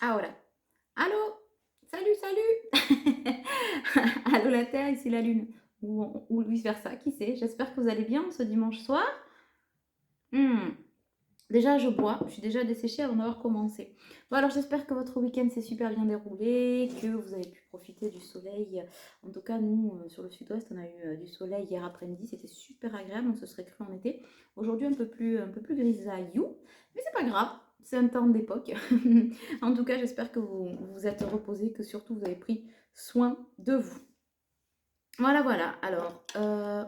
Ahora. Allô? Salut, salut! Allô la Terre, ici la Lune. Ou vice-versa, qui sait? J'espère que vous allez bien ce dimanche soir. Hmm. Déjà, je bois. Je suis déjà desséchée avant d'avoir commencé. Bon, alors j'espère que votre week-end s'est super bien déroulé, que vous avez pu profiter du soleil. En tout cas, nous, sur le sud-ouest, on a eu du soleil hier après-midi. C'était super agréable. On se serait cru en été. Aujourd'hui, un peu plus grisaillou. Mais c'est pas grave. C'est un temps d'époque. En tout cas, j'espère que vous vous êtes reposé, que surtout vous avez pris soin de vous. Voilà, voilà. Alors,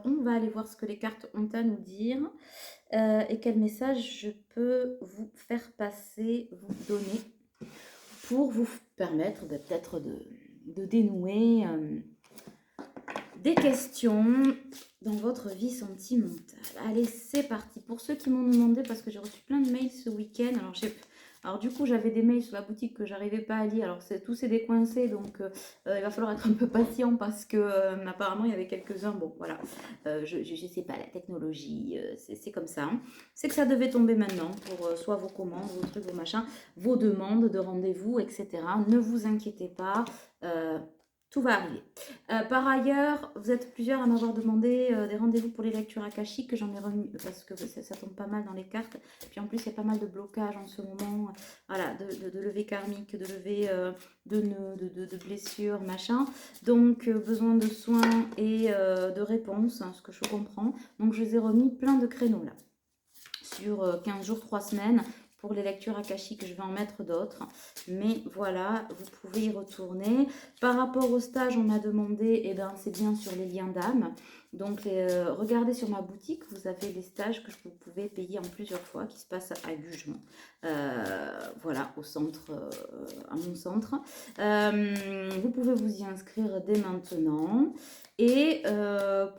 on va aller voir ce que les cartes ont à nous dire et quel message je peux vous faire passer, vous donner pour vous permettre peut-être de dénouer des questions dans votre vie sentimentale. Allez, c'est parti. Pour ceux qui m'ont demandé, parce que j'ai reçu plein de mails ce week-end, alors du coup, j'avais des mails sur la boutique que j'arrivais pas à lire. Alors tout s'est décoincé, donc il va falloir être un peu patient parce que apparemment il y avait quelques-uns. Bon, voilà, je sais pas, la technologie, c'est comme ça, hein. C'est que ça devait tomber maintenant pour soit vos commandes, vos trucs, vos machins, vos demandes de rendez-vous, etc. Ne vous inquiétez pas, tout va arriver. Par ailleurs, vous êtes plusieurs à m'avoir demandé des rendez-vous pour les lectures akashiques que j'en ai remis parce que ça tombe pas mal dans les cartes. Puis en plus, il y a pas mal de blocages en ce moment, voilà, de levée karmique, de levée de nœuds, de blessures, machin. Donc, besoin de soins et de réponses, hein, ce que je comprends. Donc, je les ai remis plein de créneaux là sur 15 jours, 3 semaines. Pour les lectures akashiques, je vais en mettre d'autres. Mais voilà, vous pouvez y retourner. Par rapport au stage, on m'a demandé, et ben, c'est bien sur les liens d'âme. Donc, regardez sur ma boutique, vous avez des stages que vous pouvez payer en plusieurs fois qui se passent à Gugemont. Voilà, au centre, à mon centre. Vous pouvez vous y inscrire dès maintenant. Et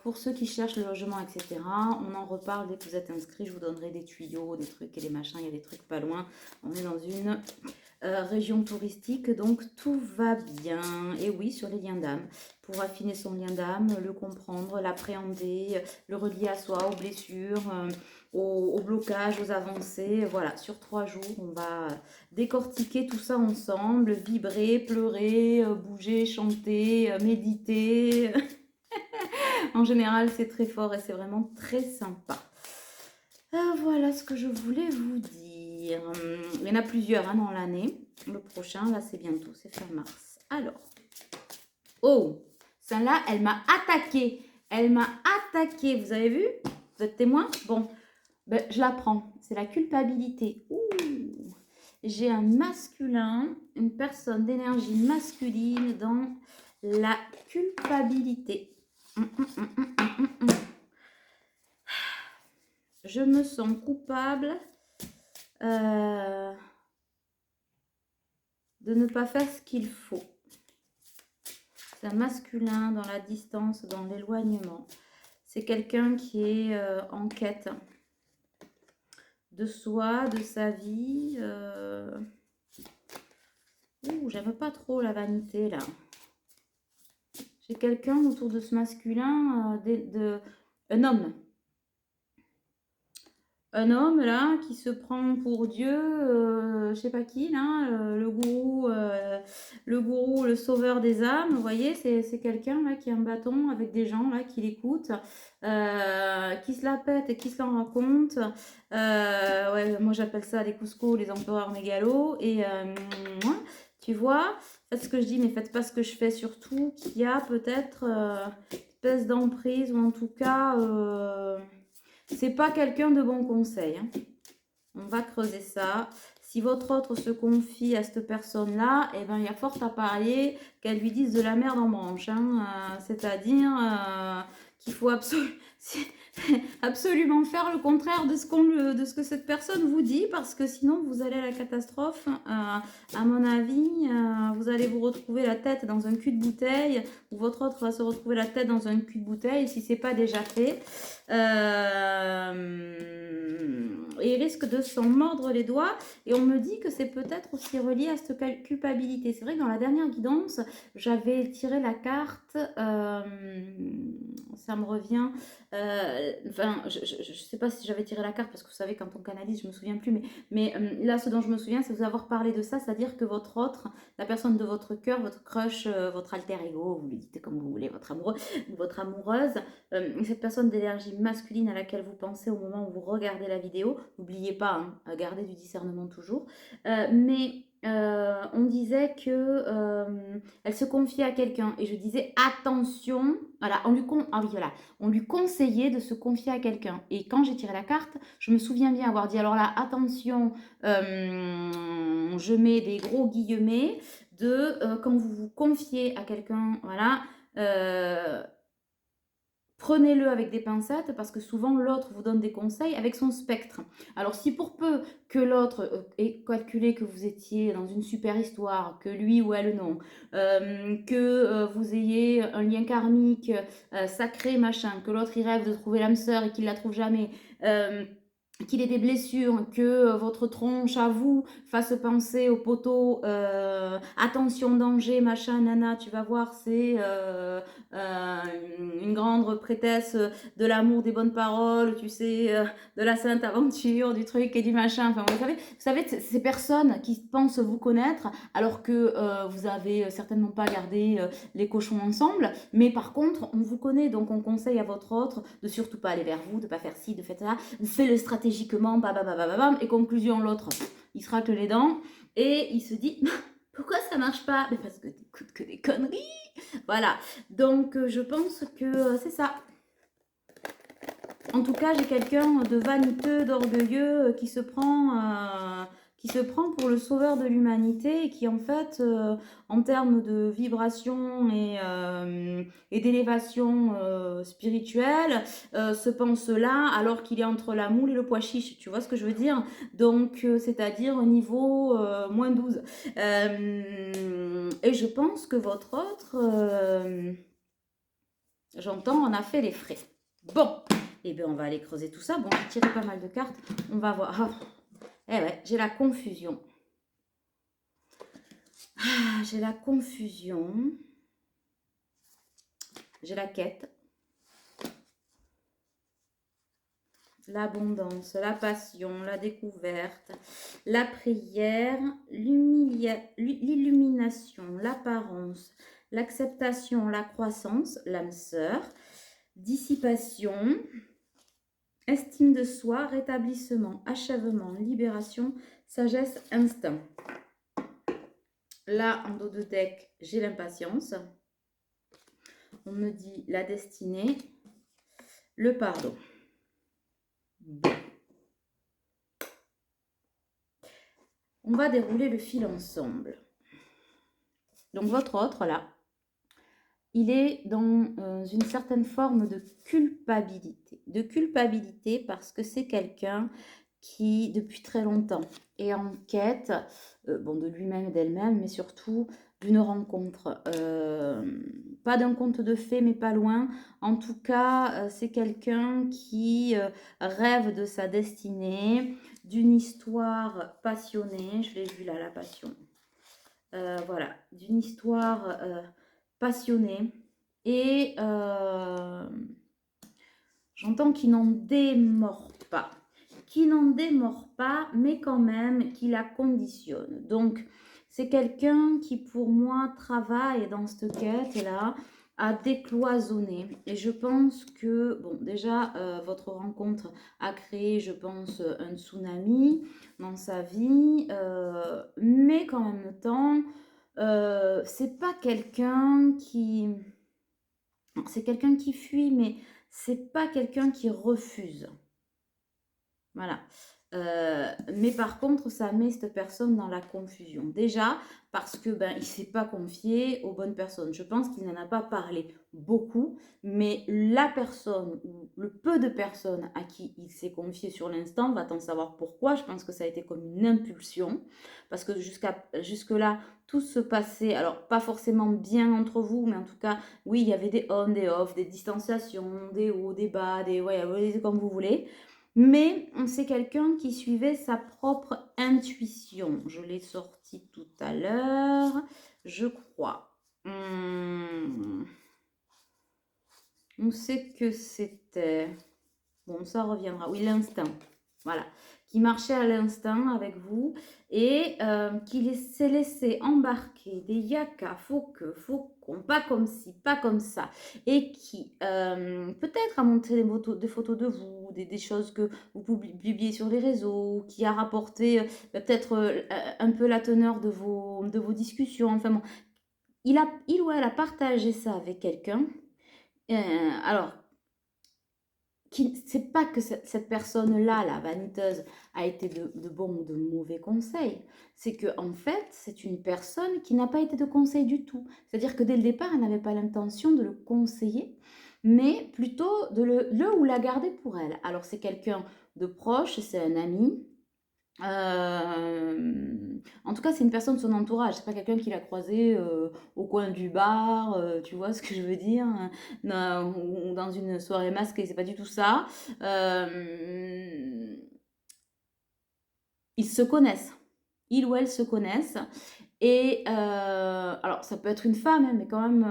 pour ceux qui cherchent le logement, etc., on en reparle dès que vous êtes inscrit. Je vous donnerai des tuyaux, des trucs et des machins. Il y a des trucs pas loin. On est dans une région touristique, donc tout va bien. Et oui, sur les liens d'âme, pour affiner son lien d'âme, le comprendre, l'appréhender, le relier à soi, aux blessures, au blocage, aux avancées. Voilà, sur 3 jours, on va décortiquer tout ça ensemble, vibrer, pleurer, bouger, chanter, méditer. En général, c'est très fort et c'est vraiment très sympa. Voilà ce que je voulais vous dire. Il y en a plusieurs, hein, dans l'année. Le prochain, là, c'est bientôt, c'est fin mars. Alors, oh, celle-là, elle m'a attaqué. Elle m'a attaqué. Vous avez vu? Vous êtes témoin? Bon, ben, je la prends. C'est la culpabilité. Ouh. J'ai un masculin, une personne d'énergie masculine dans la culpabilité. Je me sens coupable de ne pas faire ce qu'il faut. C'est un masculin dans la distance, dans l'éloignement. C'est quelqu'un qui est en quête de soi, de sa vie. J'aime pas trop la vanité là. J'ai quelqu'un autour de ce masculin, un homme. Un homme là qui se prend pour Dieu, je sais pas qui là, le gourou, le sauveur des âmes. Vous voyez, c'est quelqu'un là qui a un bâton avec des gens là qui l'écoutent, qui se la pète et qui se l'en raconte. Ouais, moi j'appelle ça les Cusco, les empereurs mégalos. Et tu vois, faites ce que je dis, mais faites pas ce que je fais surtout. Qu'il y a peut-être une espèce d'emprise ou en tout cas. C'est pas quelqu'un de bon conseil, hein. On va creuser ça. Si votre autre se confie à cette personne-là, eh ben, il y a fort à parier qu'elle lui dise de la merde en branche, hein. C'est-à-dire qu'il faut absolument faire le contraire de ce que cette personne vous dit, parce que sinon vous allez à la catastrophe. À mon avis, vous allez vous retrouver la tête dans un cul de bouteille, ou votre autre va se retrouver la tête dans un cul de bouteille si c'est pas déjà fait. Et il risque de s'en mordre les doigts. Et on me dit que c'est peut-être aussi relié à cette culpabilité. C'est vrai que dans la dernière guidance, j'avais tiré la carte, ça me revient, enfin, je sais pas si j'avais tiré la carte parce que vous savez, quand on canalise, je me souviens plus, mais là, ce dont je me souviens, c'est vous avoir parlé de ça, c'est-à-dire que votre autre, la personne de votre cœur, votre crush, votre alter ego, vous lui dites comme vous voulez, votre amoureux ou votre amoureuse, cette personne d'énergie masculine à laquelle vous pensez au moment où vous regardez la vidéo, n'oubliez pas, hein, gardez du discernement toujours, on disait que elle se confiait à quelqu'un et je disais attention, voilà, ah oui, voilà, on lui conseillait de se confier à quelqu'un. Et quand j'ai tiré la carte, je me souviens bien avoir dit alors là, attention, je mets des gros guillemets de quand vous vous confiez à quelqu'un, voilà, prenez-le avec des pincettes parce que souvent l'autre vous donne des conseils avec son spectre. Alors si pour peu que l'autre ait calculé que vous étiez dans une super histoire, que lui ou elle non, que vous ayez un lien karmique sacré, machin, que l'autre il rêve de trouver l'âme sœur et qu'il la trouve jamais, qu'il ait des blessures, que votre tronche à vous fasse penser au poteau, attention danger, machin, nana, tu vas voir, c'est euh, une grande prêtresse de l'amour, des bonnes paroles, tu sais, de la sainte aventure, du truc et du machin. Enfin, vous savez ces personnes qui pensent vous connaître alors que vous avez certainement pas gardé les cochons ensemble, mais par contre, on vous connaît, donc on conseille à votre autre de surtout pas aller vers vous, de pas faire ci, de faire ça, fais-le stratégiquement, bam, et conclusion, l'autre, il se racle les dents et il se dit pourquoi ça marche pas? Mais parce que t'écoutes que des conneries. Voilà, donc je pense que c'est ça. En tout cas, j'ai quelqu'un de vaniteux, d'orgueilleux qui se prend pour le sauveur de l'humanité et qui en fait, en termes de vibration et d'élévation spirituelle, se pense là alors qu'il est entre la moule et le pois chiche. Tu vois ce que je veux dire? Donc, c'est-à-dire au niveau -12. Et je pense que votre autre, j'entends, en a fait les frais. Bon. Eh bien, on va aller creuser tout ça. Bon, j'ai tiré pas mal de cartes. On va voir. Ah. Eh ouais, j'ai la confusion. Ah, j'ai la confusion. J'ai la quête. L'abondance, la passion, la découverte, la prière, l'illumination, l'apparence, l'acceptation, la croissance, l'âme sœur, dissipation, estime de soi, rétablissement, achèvement, libération, sagesse, instinct. Là, en dos de deck, j'ai l'impatience. On me dit la destinée, le pardon. Bon. On va dérouler le fil ensemble. Donc, votre autre, là, il est dans une certaine forme de culpabilité. De culpabilité parce que c'est quelqu'un qui, depuis très longtemps, est en quête, de lui-même et d'elle-même, mais surtout d'une rencontre. Pas d'un conte de fées, mais pas loin. En tout cas, c'est quelqu'un qui rêve de sa destinée, d'une histoire passionnée. Je l'ai vu là, la passion. Voilà, d'une histoire passionnée. Et j'entends qu'il n'en démord pas. Qui n'en démord pas, mais quand même qui la conditionne. Donc, c'est quelqu'un qui, pour moi, travaille dans cette quête-là à décloisonner. Et je pense que, bon, déjà, votre rencontre a créé, je pense, un tsunami dans sa vie, mais qu'en même temps, c'est pas quelqu'un qui... C'est quelqu'un qui fuit, mais c'est pas quelqu'un qui refuse. Voilà. Mais par contre, ça met cette personne dans la confusion. Déjà, parce que il s'est pas confié aux bonnes personnes. Je pense qu'il n'en a pas parlé beaucoup, mais la personne ou le peu de personnes à qui il s'est confié sur l'instant, va-t-on savoir pourquoi. Je pense que ça a été comme une impulsion, parce que jusque-là, tout se passait, alors pas forcément bien entre vous, mais en tout cas, oui, il y avait des on, des off, des distanciations, des hauts, des bas, ouais, comme vous voulez. Mais c'est quelqu'un qui suivait sa propre intuition. Je l'ai sorti tout à l'heure, je crois. On sait que c'était... Bon, ça reviendra. Oui, l'instinct. Voilà. Qui marchait à l'instinct avec vous et qui s'est laissé embarquer des yakas, faucons, pas comme ci, pas comme ça. Et qui peut-être a montré des photos de vous, des choses que vous publiez sur les réseaux, qui a rapporté peut-être un peu la teneur de vos discussions. Enfin bon, il ou elle a partagé ça avec quelqu'un. Alors, c'est pas que cette personne-là, la vaniteuse, a été de bons ou de mauvais conseils. C'est que en fait, c'est une personne qui n'a pas été de conseil du tout. C'est-à-dire que dès le départ, elle n'avait pas l'intention de le conseiller, mais plutôt de le ou la garder pour elle. Alors c'est quelqu'un de proche, c'est un ami, en tout cas, c'est une personne de son entourage. C'est pas quelqu'un qui l'a croisé au coin du bar, tu vois ce que je veux dire, ou dans une soirée masquée. C'est pas du tout ça. Ils se connaissent. Ils ou elles se connaissent. Et alors, ça peut être une femme, hein, mais quand même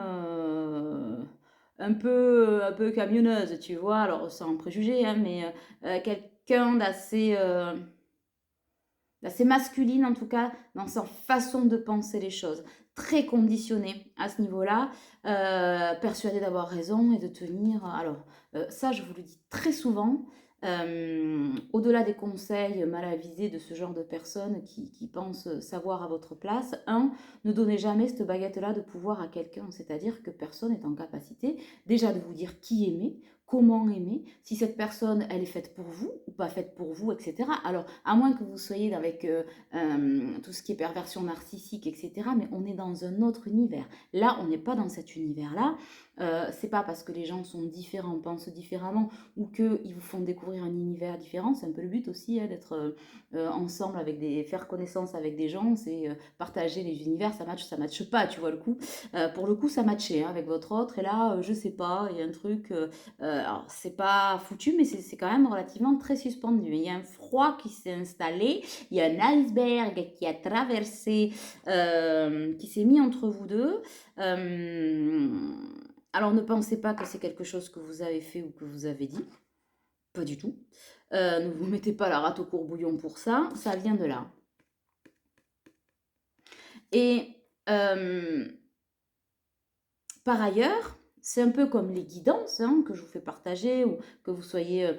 un peu camionneuse, tu vois. Alors, sans préjugé, hein, mais quelqu'un d'assez masculine en tout cas dans sa façon de penser les choses, très conditionnée à ce niveau-là, persuadée d'avoir raison et de tenir. Alors ça, je vous le dis très souvent, au-delà des conseils mal avisés de ce genre de personnes qui pensent savoir à votre place, ne donnez jamais cette baguette-là de pouvoir à quelqu'un, c'est-à-dire que personne n'est en capacité déjà de vous dire qui aimer, comment aimer, si cette personne, elle est faite pour vous ou pas faite pour vous, etc. Alors, à moins que vous soyez avec tout ce qui est perversion narcissique, etc., mais on est dans un autre univers. Là, on n'est pas dans cet univers-là. C'est pas parce que les gens sont différents, pensent différemment, ou qu'ils vous font découvrir un univers différent. C'est un peu le but aussi, hein, d'être ensemble avec faire connaissance avec des gens, c'est partager les univers, ça matche pas, tu vois le coup. Pour le coup, ça matchait hein, avec votre autre, et là, je sais pas, il y a un truc... alors, c'est pas foutu, mais c'est quand même relativement très suspendu. Il y a un froid qui s'est installé, il y a un iceberg qui a traversé, qui s'est mis entre vous deux. Alors, ne pensez pas que c'est quelque chose que vous avez fait ou que vous avez dit. Pas du tout. Ne vous mettez pas la rate au courbouillon pour ça. Ça vient de là. Et par ailleurs, c'est un peu comme les guidances hein, que je vous fais partager ou que vous soyez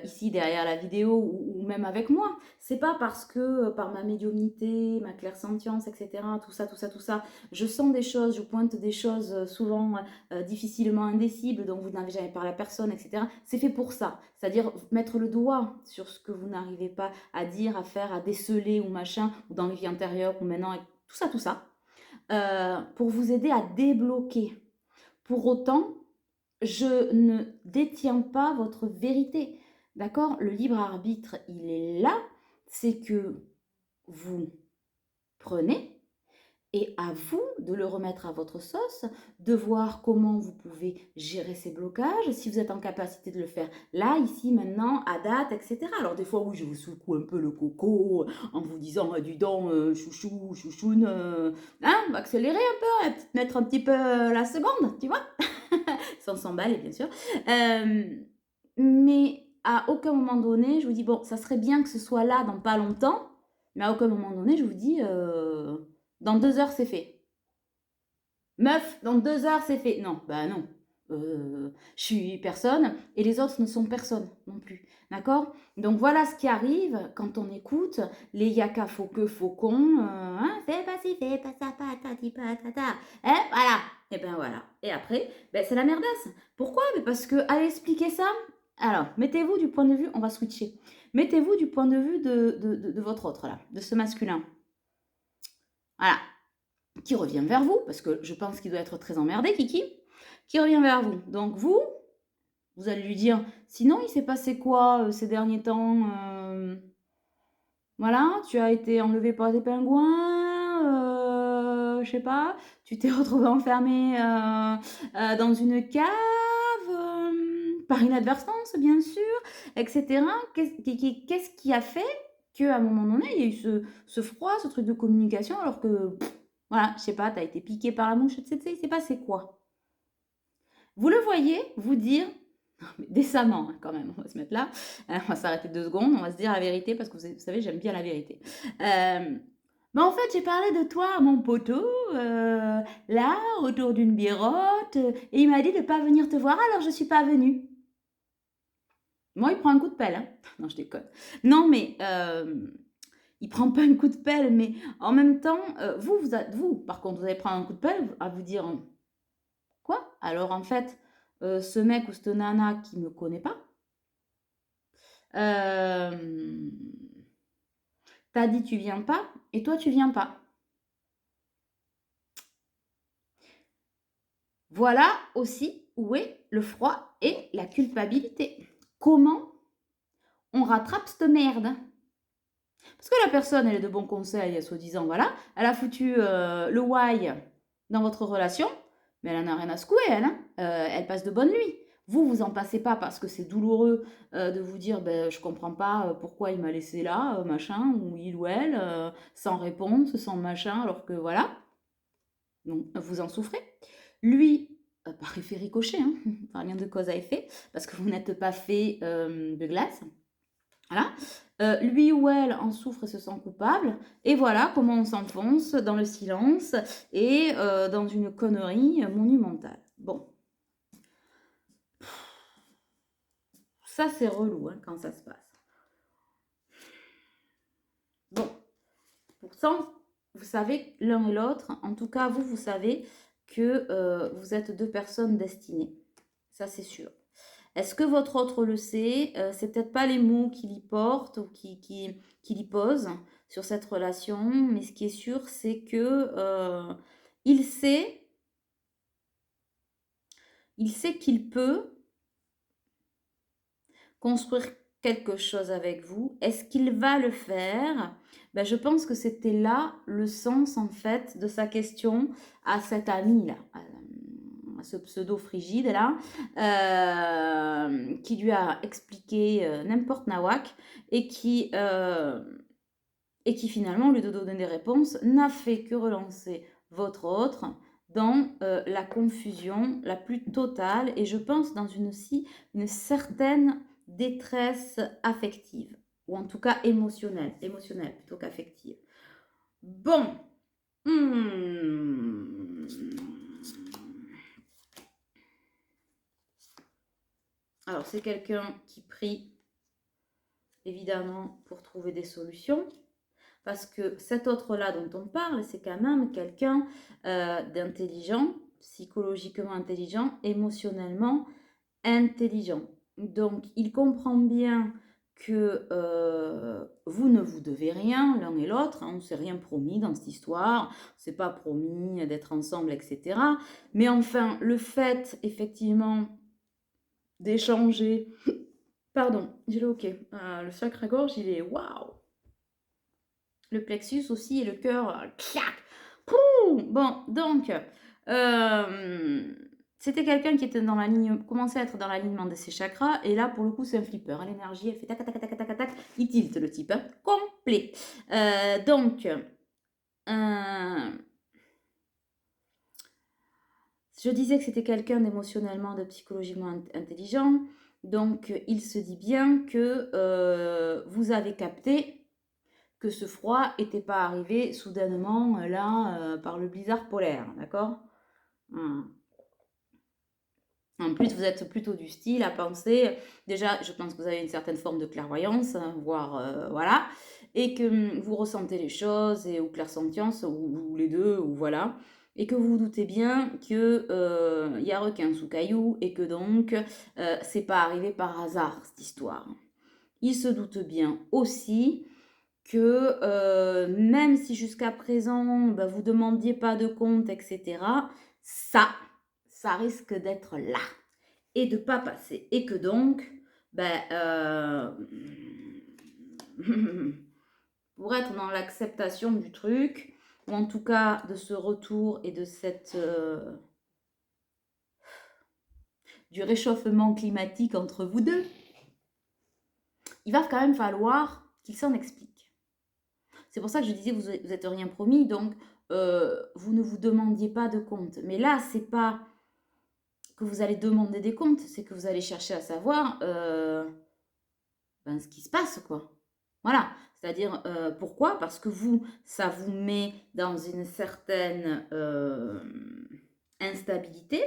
ici derrière la vidéo ou même avec moi. C'est pas parce que par ma médiumnité, ma clairsentience, etc., tout ça, je sens des choses, je pointe des choses souvent difficilement indicibles dont vous n'avez jamais parlé à personne, etc. C'est fait pour ça. C'est-à-dire mettre le doigt sur ce que vous n'arrivez pas à dire, à faire, à déceler ou machin, ou dans les vies antérieures ou maintenant, tout ça, pour vous aider à débloquer. Pour autant, je ne détiens pas votre vérité. D'accord? Le libre arbitre, il est là. C'est que vous prenez et à vous de le remettre à votre sauce, de voir comment vous pouvez gérer ces blocages, si vous êtes en capacité de le faire là, ici, maintenant, à date, etc. Alors des fois, oui, je vous secoue un peu le coco en vous disant du don, chouchou, chouchoune, on va accélérer un peu, mettre un petit peu la seconde, tu vois, sans s'emballer, bien sûr. Mais à aucun moment donné, je vous dis, bon, ça serait bien que ce soit là dans pas longtemps, mais à aucun moment donné, je vous dis... dans 2 heures, c'est fait. Meuf, dans 2 heures, c'est fait. Non, bah non. Je suis personne et les autres ne sont personne non plus. D'accord? Donc voilà ce qui arrive quand on écoute les yaka faux que faucons. Hein, fais pas ci, fais pas ça, patati patata. Voilà. Et ben voilà. Et après, ben, c'est la merdasse. Pourquoi? Mais parce que à expliquer ça, alors mettez-vous du point de vue, on va switcher. Mettez-vous du point de vue de votre autre là, de ce masculin. Voilà, qui revient vers vous, parce que je pense qu'il doit être très emmerdé, Kiki, qui revient vers vous. Donc vous allez lui dire, sinon il s'est passé quoi ces derniers temps voilà, tu as été enlevé par des pingouins, je sais pas, tu t'es retrouvé enfermé dans une cave, par inadvertance bien sûr, etc. Qu'est-ce qui a fait qu'à un moment donné, il y a eu ce froid, ce truc de communication, alors que, voilà, je sais pas, tu as été piqué par la mouche, etc. Il s'est passé quoi? Vous le voyez vous dire, Mais décemment, hein, quand même, on va se mettre là. On va s'arrêter 2 secondes, on va se dire la vérité parce que vous savez, j'aime bien la vérité. Mais en fait, j'ai parlé de toi à mon poteau, là, autour d'une birotte, et il m'a dit de pas venir te voir, alors je suis pas venue. Moi, il prend un coup de pelle, hein. Non, je déconne. Non, mais il prend pas un coup de pelle, mais en même temps, vous, par contre, vous allez prendre un coup de pelle à vous dire quoi? Alors en fait, ce mec ou cette nana qui me connaît pas, euh, t'as dit tu viens pas, et toi tu viens pas. Voilà aussi où est le froid et la culpabilité. Comment on rattrape cette merde? Parce que la personne, elle est de bons conseils, soi-disant, voilà. Elle a foutu le why dans votre relation, mais elle en a rien à secouer, elle. Hein. Elle passe de bonnes nuits. Vous, vous en passez pas parce que c'est douloureux de vous dire, ben, je comprends pas pourquoi il m'a laissé là, machin, ou il ou elle, sans réponse, sans machin, alors que voilà. Donc, vous en souffrez. Lui, par effet ricochet, hein, par lien de cause à effet, parce que vous n'êtes pas fait de glace. Voilà. Lui ou elle en souffre et se sent coupable. Et voilà comment on s'enfonce dans le silence et dans une connerie monumentale. Bon, ça c'est relou hein, quand ça se passe. Bon, pourtant, vous savez l'un et l'autre, en tout cas vous, vous savez que vous êtes deux personnes destinées. Ça c'est sûr. Est-ce que votre autre le sait? C'est peut-être pas les mots qu'il y porte ou qu'il y pose sur cette relation, mais ce qui est sûr, c'est que il sait, il sait qu'il peut construire quelque chose avec vous. Est-ce qu'il va le faire? Ben, je pense que c'était là le sens en fait de sa question à cet ami là, à ce pseudo frigide là, qui lui a expliqué n'importe nawak et qui finalement, au lieu de donner des réponses, n'a fait que relancer votre autre dans la confusion la plus totale et je pense dans aussi une certaine détresse affective ou en tout cas émotionnelle plutôt qu'affective. Bon. Hmm. Alors c'est quelqu'un qui prie évidemment pour trouver des solutions. Parce que cet autre-là dont on parle, c'est quand même quelqu'un d'intelligent, psychologiquement intelligent, émotionnellement intelligent. Donc, il comprend bien que vous ne vous devez rien l'un et l'autre. Hein, on ne s'est rien promis dans cette histoire. On ne s'est pas promis d'être ensemble, etc. Mais enfin, le fait, effectivement, d'échanger... Pardon, j'ai le hoquet. Le sacre-gorge, il est waouh. Le plexus aussi et le cœur, clac. Pouh. Bon, donc, c'était quelqu'un qui était dans la ligne, commençait à être dans l'alignement de ses chakras, et là, pour le coup, c'est un flipper. L'énergie, elle fait tac, tac, tac, tac, tac, il tilte le type, hein, complet. Donc, je disais que c'était quelqu'un d'émotionnellement, de psychologiquement intelligent, donc il se dit bien que vous avez capté que ce froid n'était pas arrivé soudainement là par le blizzard polaire, d'accord? En plus, vous êtes plutôt du style à penser, déjà, je pense que vous avez une certaine forme de clairvoyance, hein, voire voilà, et que vous ressentez les choses, et, ou clairsentience, ou les deux, ou voilà, et que vous vous doutez bien que y a requin sous caillou, et que donc, c'est pas arrivé par hasard, cette histoire. Il se doute bien aussi que même si jusqu'à présent, bah, vous ne demandiez pas de compte, etc., ça risque d'être là et de ne pas passer. Et que donc, ben, pour être dans l'acceptation du truc, ou en tout cas de ce retour et de cette... du réchauffement climatique entre vous deux, il va quand même falloir qu'il s'en explique. C'est pour ça que je disais, vous n'êtes rien promis, donc vous ne vous demandiez pas de compte. Mais là, c'est pas que vous allez demander des comptes, c'est que vous allez chercher à savoir ce qui se passe, quoi. Voilà, c'est-à-dire, pourquoi? Parce que vous, ça vous met dans une certaine, instabilité,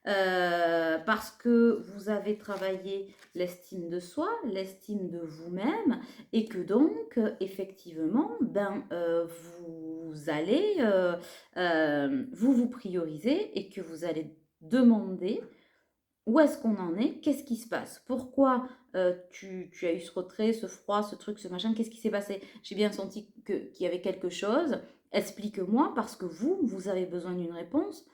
parce que vous avez travaillé l'estime de soi, l'estime de vous-même et que donc, effectivement, vous allez, vous vous priorisez et que vous allez demander où est-ce qu'on en est? Qu'est-ce qui se passe? Pourquoi tu as eu ce retrait, ce froid, ce truc, ce machin? Qu'est-ce qui s'est passé? J'ai bien senti qu'il y avait quelque chose. Explique-moi parce que vous avez besoin d'une réponse,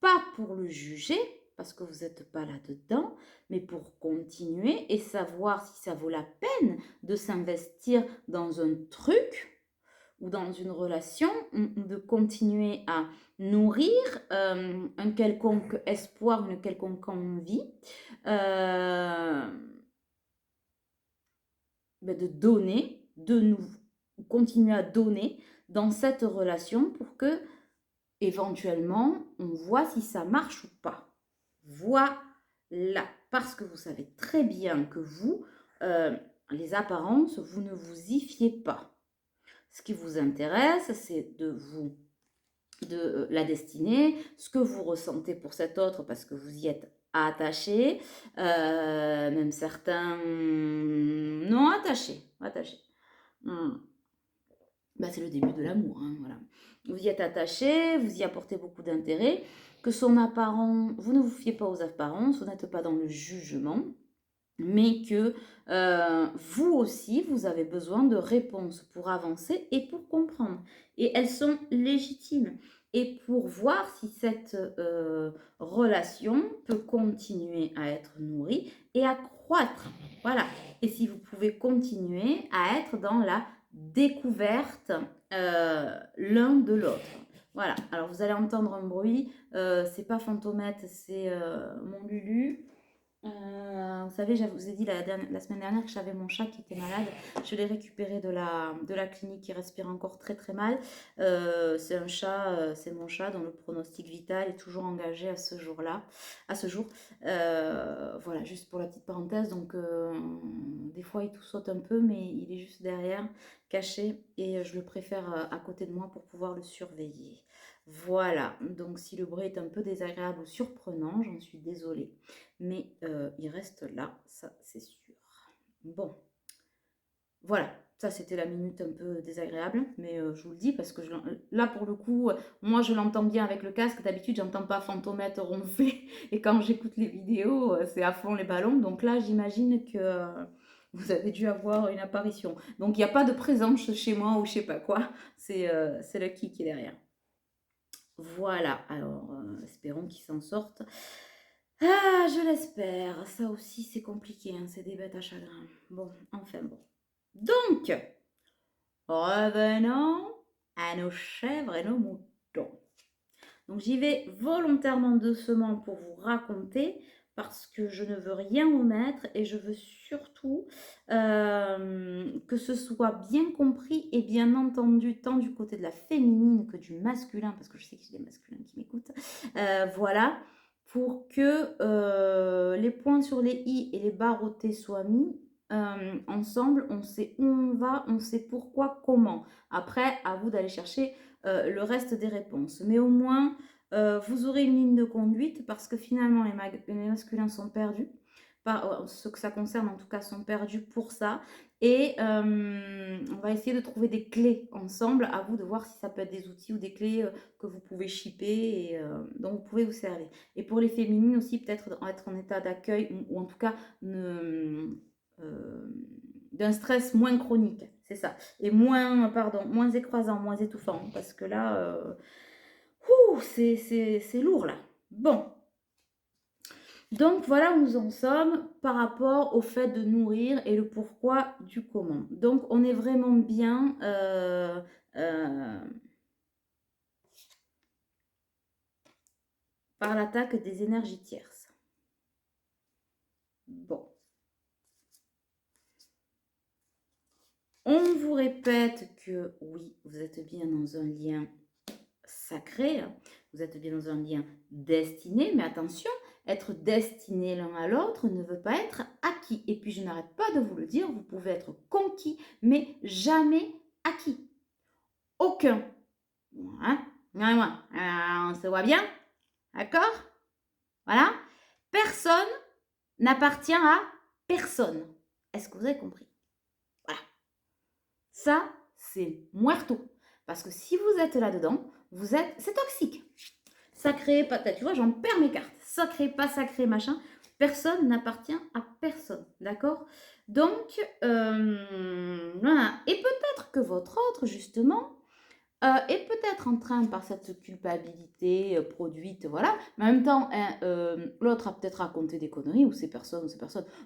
pas pour le juger, parce que vous n'êtes pas là-dedans, mais pour continuer et savoir si ça vaut la peine de s'investir dans un truc ou dans une relation, de continuer à nourrir un quelconque espoir, une quelconque envie, euh, de donner, de nous continuer à donner dans cette relation pour que éventuellement on voit si ça marche ou pas. Voilà, parce que vous savez très bien que vous, les apparences, vous ne vous y fiez pas. Ce qui vous intéresse, c'est de la destinée, ce que vous ressentez pour cet autre parce que vous y êtes attaché, même certains non attaché. C'est le début de l'amour, hein, voilà. Vous y êtes attaché, vous y apportez beaucoup d'intérêt, que son apparent, vous ne vous fiez pas aux apparences, vous n'êtes pas dans le jugement, mais que vous aussi, vous avez besoin de réponses pour avancer et pour comprendre. Et elles sont légitimes. Et pour voir si cette relation peut continuer à être nourrie et à croître. Voilà. Et si vous pouvez continuer à être dans la découverte l'un de l'autre. Voilà. Alors vous allez entendre un bruit. C'est pas Fantomette, c'est mon Lulu. Vous savez, je vous ai dit la semaine dernière que j'avais mon chat qui était malade. Je l'ai récupéré de la clinique, qui respire encore très très mal. C'est un chat, c'est mon chat dont le pronostic vital est toujours engagé à ce jour-là, à ce jour. Voilà, juste pour la petite parenthèse. Donc, des fois, il tout saute un peu, mais il est juste derrière, caché, et je le préfère à côté de moi pour pouvoir le surveiller. Voilà, donc si le bruit est un peu désagréable ou surprenant, j'en suis désolée. Mais il reste là, ça c'est sûr. Bon, voilà, ça c'était la minute un peu désagréable, mais je vous le dis parce que là pour le coup, moi je l'entends bien avec le casque. D'habitude, j'entends pas Fantomètre ronfler et quand j'écoute les vidéos, c'est à fond les ballons. Donc là, j'imagine que vous avez dû avoir une apparition. Donc il n'y a pas de présence chez moi ou je sais pas quoi, c'est le qui est derrière. Voilà, alors espérons qu'il s'en sorte. Ah, je l'espère. Ça aussi, c'est compliqué, hein, c'est des bêtes à chagrin. Bon, enfin bon. Donc, revenons à nos chèvres et nos moutons. Donc, j'y vais volontairement doucement pour vous raconter parce que je ne veux rien omettre et je veux surtout que ce soit bien compris et bien entendu tant du côté de la féminine que du masculin, parce que je sais qu'il y a des masculins qui m'écoutent. Voilà, pour que les points sur les i et les barres au T soient mis ensemble. On sait où on va, on sait pourquoi, comment. Après, à vous d'aller chercher le reste des réponses. Mais au moins, vous aurez une ligne de conduite parce que finalement, les masculins sont perdus. Ce que ça concerne, en tout cas, sont perdus pour ça. Et on va essayer de trouver des clés ensemble. À vous de voir si ça peut être des outils ou des clés que vous pouvez shipper et dont vous pouvez vous servir. Et pour les féminines aussi, peut-être être en état d'accueil ou en tout cas d'un stress moins chronique, c'est ça. Et moins écrasant, moins étouffant. Parce que là, c'est lourd là. Bon. Donc voilà où nous en sommes par rapport au fait de nourrir et le pourquoi du comment. Donc on est vraiment bien par l'attaque des énergies tierces. Bon. On vous répète que oui, vous êtes bien dans un lien sacré. Vous êtes bien dans un lien destiné, mais attention, être destiné l'un à l'autre ne veut pas être acquis. Et puis, je n'arrête pas de vous le dire, vous pouvez être conquis, mais jamais acquis. Aucun. Hein? On se voit bien? D'accord? Voilà. Personne n'appartient à personne. Est-ce que vous avez compris? Voilà. Ça, c'est muerto. Parce que si vous êtes là-dedans, c'est toxique. Sacré, pas, tu vois, j'en perds mes cartes. Sacré, pas sacré, machin. Personne n'appartient à personne. D'accord? Donc, voilà. Et peut-être que votre autre, justement, est peut-être en train, par cette culpabilité produite, voilà, mais en même temps, hein, l'autre a peut-être raconté des conneries, ou ces personnes,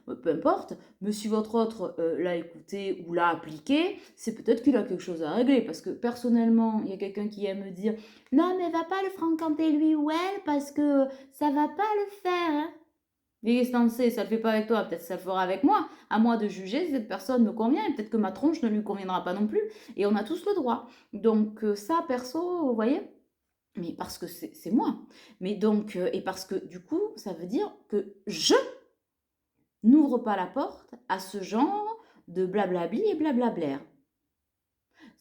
peu importe, mais si votre autre l'a écouté ou l'a appliqué, c'est peut-être qu'il a quelque chose à régler, parce que personnellement, il y a quelqu'un qui aime me dire « Non, mais va pas le fréquenter lui ou elle, parce que ça va pas le faire, hein. » Mais qu'est-ce que t'en sais, ça le fait pas avec toi, peut-être ça le fera avec moi. À moi de juger si cette personne me convient, et peut-être que ma tronche ne lui conviendra pas non plus. Et on a tous le droit. Donc ça, perso, vous voyez, mais parce que c'est moi. Mais donc, et parce que du coup, ça veut dire que je n'ouvre pas la porte à ce genre de blablabli et blablablaire.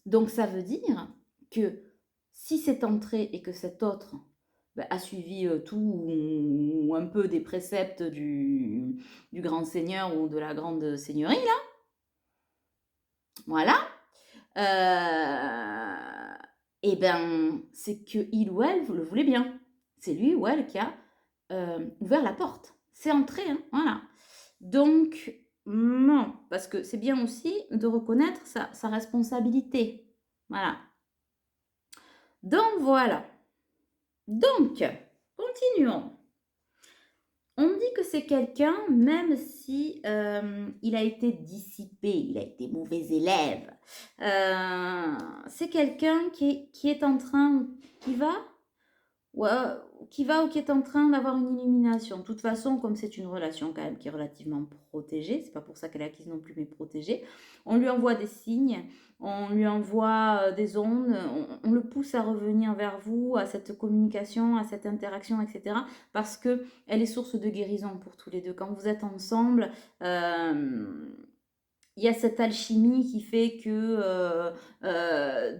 Donc ça veut dire que si c'est entré et que cet autre a suivi tout ou un peu des préceptes du grand seigneur ou de la grande seigneurie, là, voilà, et ben c'est que il ou elle le voulait bien. C'est lui ou elle qui a ouvert la porte. C'est entré, hein, voilà. Donc, non, parce que c'est bien aussi de reconnaître sa responsabilité. Voilà. Donc, voilà. Donc, continuons. On dit que c'est quelqu'un, même si il a été dissipé, il a été mauvais élève, c'est quelqu'un qui est en train, qui va ou qui est en train d'avoir une illumination. De toute façon, comme c'est une relation quand même qui est relativement protégée, c'est pas pour ça qu'elle est acquise non plus, mais protégée, on lui envoie des signes, on lui envoie des ondes, on le pousse à revenir vers vous, à cette communication, à cette interaction, etc. Parce que elle est source de guérison pour tous les deux. Quand vous êtes ensemble, il y a cette alchimie qui fait que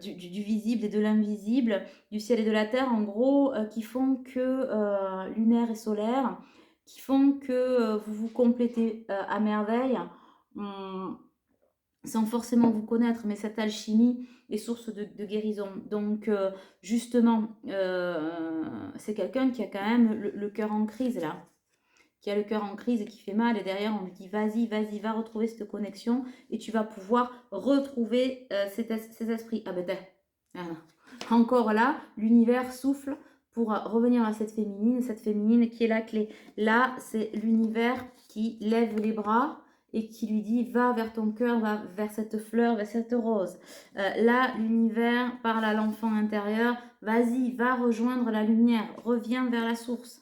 du visible et de l'invisible, du ciel et de la terre, en gros, qui font que lunaire et solaire, qui font que vous vous complétez à merveille, hum, sans forcément vous connaître, mais cette alchimie est source de guérison. Donc, justement, c'est quelqu'un qui a quand même le cœur en crise, là, qui a le cœur en crise et qui fait mal, et derrière on lui dit vas-y, vas-y, va retrouver cette connexion et tu vas pouvoir retrouver ces esprits. Ah ben encore là, l'univers souffle pour revenir à cette féminine qui est la clé. Là, c'est l'univers qui lève les bras et qui lui dit va vers ton cœur, va vers cette fleur, vers cette rose. Là, l'univers parle à l'enfant intérieur, vas-y, va rejoindre la lumière, reviens vers la source.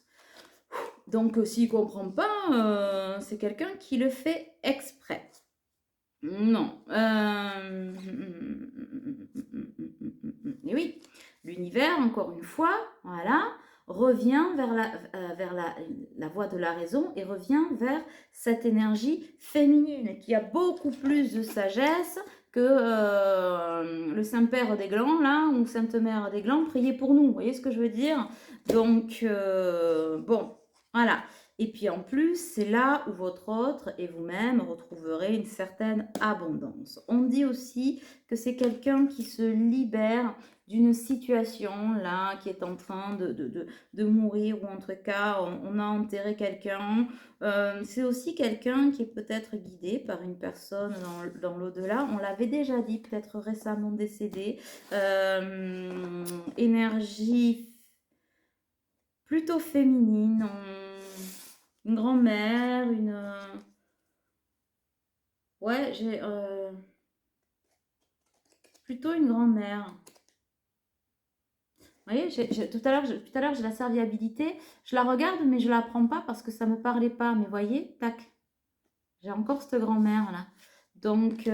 Donc, s'il ne comprend pas, c'est quelqu'un qui le fait exprès. Non. Et oui, l'univers, encore une fois, voilà, revient vers la voie de la raison et revient vers cette énergie féminine qui a beaucoup plus de sagesse que le Saint-Père des Glands, là, ou Sainte Mère des Glands, priez pour nous. Vous voyez ce que je veux dire? Donc, bon. Voilà. Et puis en plus, c'est là où votre autre et vous-même retrouverez une certaine abondance. On dit aussi que c'est quelqu'un qui se libère d'une situation là qui est en train de mourir, ou en tout cas on a enterré quelqu'un. C'est aussi quelqu'un qui est peut-être guidé par une personne dans l'au-delà. On l'avait déjà dit, peut-être récemment décédé. Énergie plutôt féminine, une grand-mère, ouais, j'ai plutôt une grand-mère. Vous voyez, tout à l'heure, j'ai la serviabilité. Je la regarde, mais je la prends pas parce que ça me parlait pas. Mais vous voyez, tac, j'ai encore cette grand-mère là. Donc,